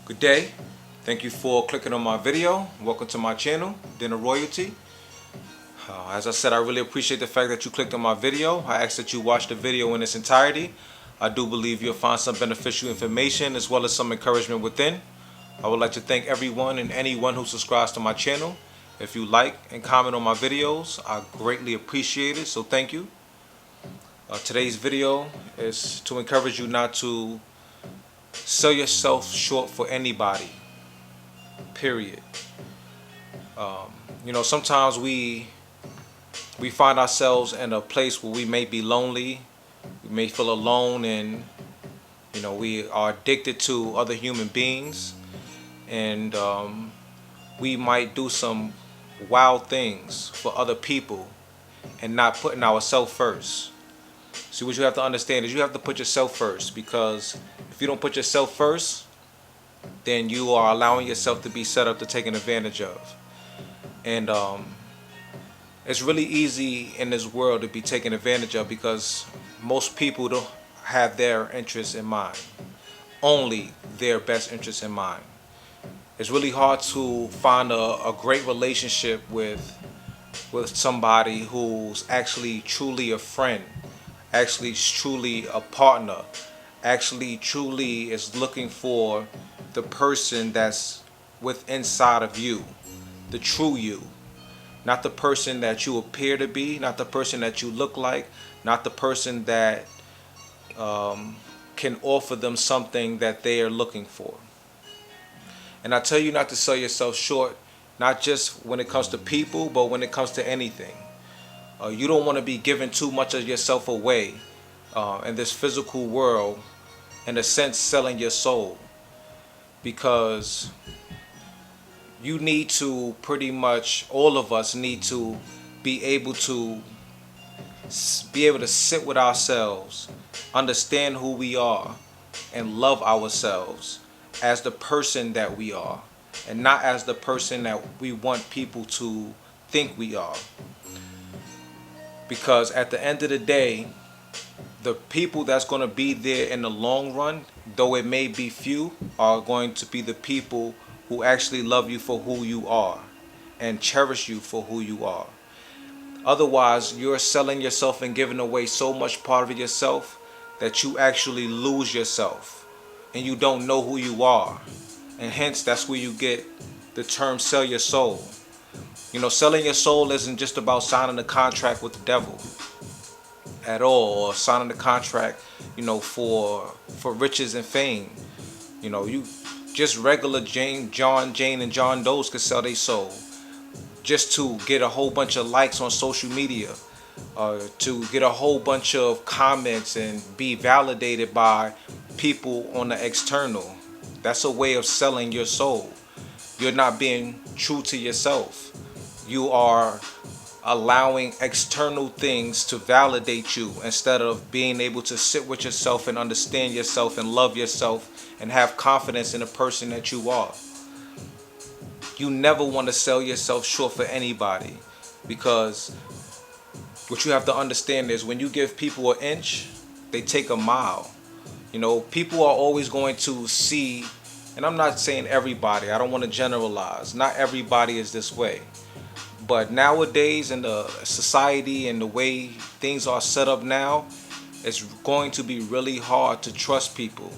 Good day. Thank you for clicking on my video. Welcome to my channel, Dinner Royalty. As I said, I really appreciate the fact that you clicked on my video. I ask that you watch the video in its entirety. I do believe you'll find some beneficial information as well as some encouragement within. I would like to thank everyone and anyone who subscribes to my channel. If you like and comment on my videos, I greatly appreciate it, so thank you. Today's video is to encourage you not to sell yourself short for anybody, period. Sometimes we find ourselves in a place where we may be lonely, we may feel alone, and we are addicted to other human beings, and we might do some wild things for other people and not putting ourselves first. See, what you have to understand is you have to put yourself first, because if you don't put yourself first, then you are allowing yourself to be set up to taken advantage of. And it's really easy in this world to be taken advantage of because most people don't have their interests in mind, only their best interests in mind. It's really hard to find a great relationship with somebody who's actually truly a friend, actually truly a partner, actually truly is looking for the person that's inside of you, the true you, not the person that you appear to be, not the person that you look like, not the person that can offer them something that they are looking for. And I tell you not to sell yourself short, not just when it comes to people, but when it comes to anything. You don't want to be giving too much of yourself away in this physical world, in a sense selling your soul, because you need to pretty much, all of us need to be able to sit with ourselves, understand who we are, and love ourselves as the person that we are, and not as the person that we want people to think we are. Because at the end of the day, the people that's going to be there in the long run, though it may be few, are going to be the people who actually love you for who you are and cherish you for who you are. Otherwise, you're selling yourself and giving away so much part of yourself that you actually lose yourself and you don't know who you are. And hence, that's where you get the term sell your soul. Selling your soul isn't just about signing a contract with the devil at all, or signing a contract, for riches and fame. You just regular Jane, and John Does could sell their soul just to get a whole bunch of likes on social media, to get a whole bunch of comments and be validated by people on the external. That's a way of selling your soul. You're not being true to yourself. You are allowing external things to validate you instead of being able to sit with yourself and understand yourself and love yourself and have confidence in the person that you are. You never want to sell yourself short for anybody, because what you have to understand is when you give people an inch, they take a mile. People are always going to see, and I'm not saying everybody, I don't want to generalize. Not everybody is this way. But nowadays in the society and the way things are set up now, it's going to be really hard to trust people.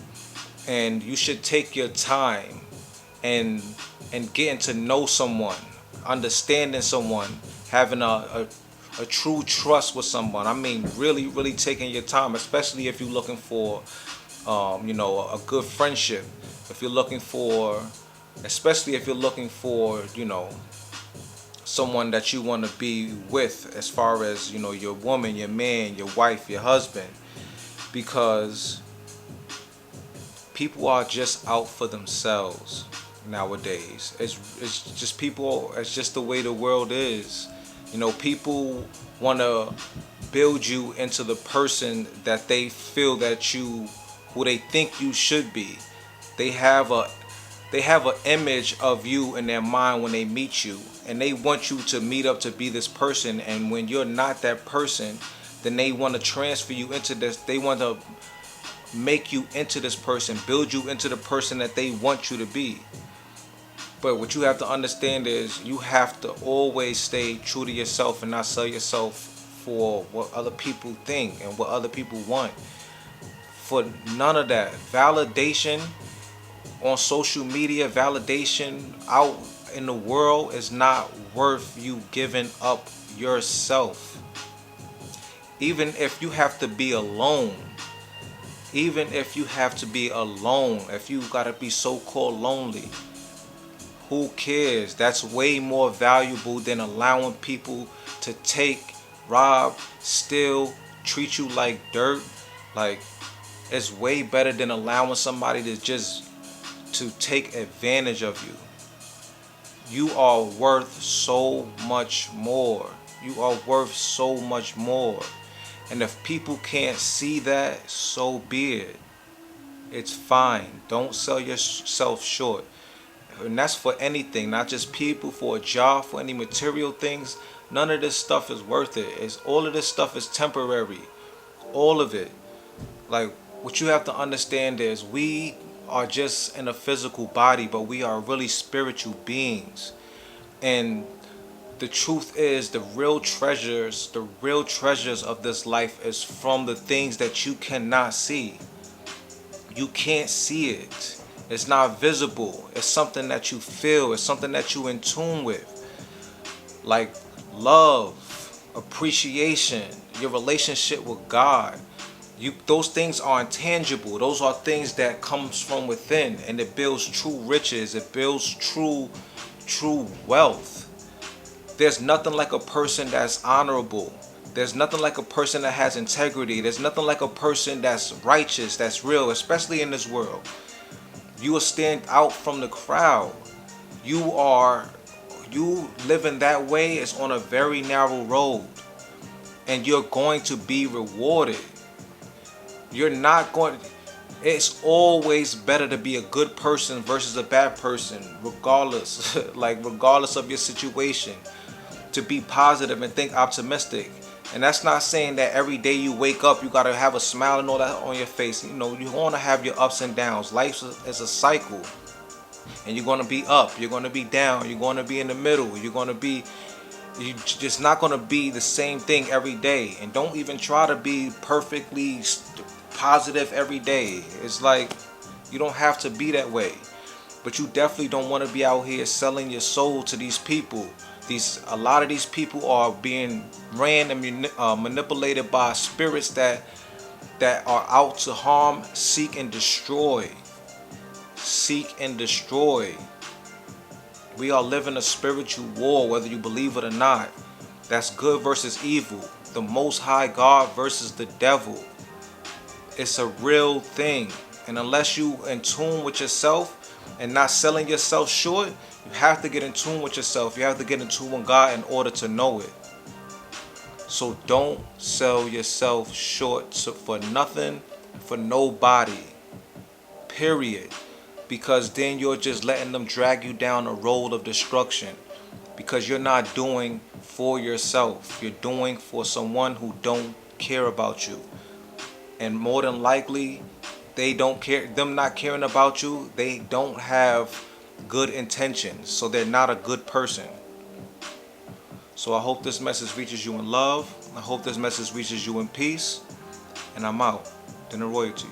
And you should take your time and getting to know someone, understanding someone, having a true trust with someone. I mean, really, really taking your time, especially if you're looking for, a good friendship. Especially if you're looking for, someone that you want to be with, as far as your woman, your man, your wife, your husband, because people are just out for themselves nowadays. It's just people. It's just the way the world is. People want to build you into the person that they feel who they think you should be. They have an image of you in their mind when they meet you, and they want you to meet up to be this person. And when you're not that person, then they want to transfer you into this. They want to make you into this person, build you into the person that they want you to be. But what you have to understand is you have to always stay true to yourself and not sell yourself for what other people think and what other people want. For none of that. Validation on social media, validation out in the world is not worth you giving up yourself. Even if you have to be alone, even if you have to be alone, if you gotta be so-called lonely, who cares? That's way more valuable than allowing people to take, rob, steal, treat you like dirt. Like, it's way better than allowing somebody to take advantage of you. You are worth so much more. You are worth so much more. And if people can't see that, so be it. It's fine. Don't sell yourself short. And that's for anything, not just people, for a job, for any material things. None of this stuff is worth it. All of this stuff is temporary. All of it. Like, what you have to understand is we are just in a physical body, but we are really spiritual beings. And the truth is, the real treasures of this life is from the things that you cannot see. You can't see it. It's not visible. It's something that you feel. It's something that you in tune with. Like love, appreciation, your relationship with God. Those things are intangible. Those are things that comes from within, and it builds true riches. It builds true wealth. There's nothing like a person that's honorable. There's nothing like a person that has integrity. There's nothing like a person that's righteous, that's real, especially in this world. You will stand out from the crowd. You living that way is on a very narrow road, and you're going to be rewarded. You're not going. It's always better to be a good person versus a bad person, regardless, regardless of your situation. To be positive and think optimistic. And that's not saying that every day you wake up you gotta have a smile and all that on your face. You know, you're gonna have your ups and downs. Life is a cycle, and you're gonna be up, you're gonna be down, you're gonna be in the middle, you're just not gonna be the same thing every day. And don't even try to be perfectly positive every day. It's like you don't have to be that way, but you definitely don't want to be out here selling your soul to these people. A lot of these people are being ran and manipulated by spirits that are out to harm, seek and destroy. Seek and destroy. We are living a spiritual war, whether you believe it or not. That's good versus evil. The Most High God versus the devil. It's a real thing. And unless you in tune with yourself and not selling yourself short, you have to get in tune with yourself. You have to get in tune with God in order to know it. So don't sell yourself short for nothing, for nobody. Period. Because then you're just letting them drag you down a road of destruction. Because you're not doing for yourself. You're doing for someone who don't care about you. And more than likely, they don't care. Them not caring about you, they don't have good intentions, so they're not a good person. So I hope this message reaches you in love. I hope this message reaches you in peace. And I'm out. Dinner Royalty.